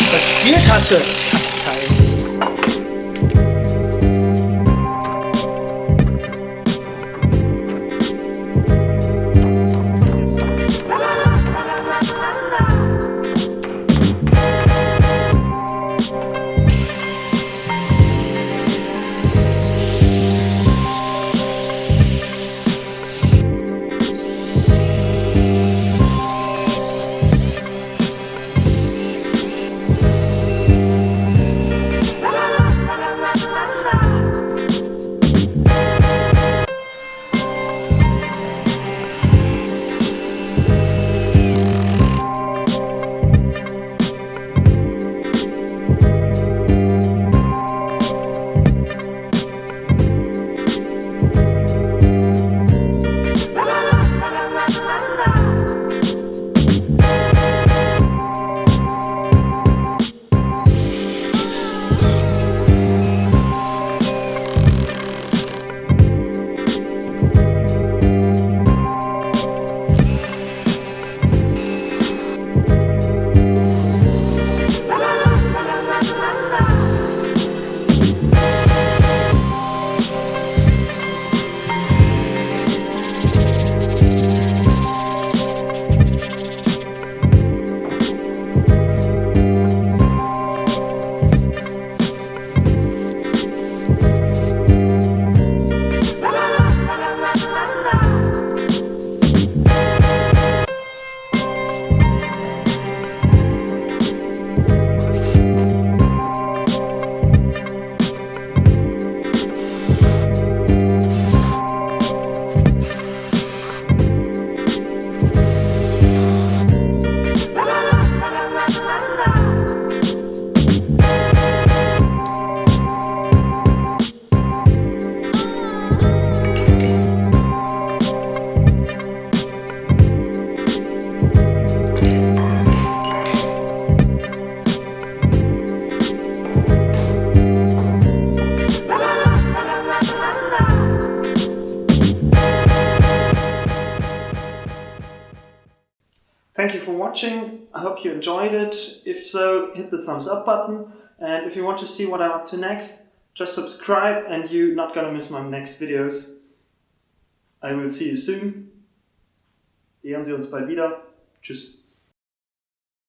Verspielt hast du, Kackteil. Thank you for watching. I hope you enjoyed it. If so, hit the thumbs up button. And if you want to see what I'm up to next, just subscribe and you're not gonna miss my next videos. I will see you soon. Wir sehen uns bald wieder. Tschüss.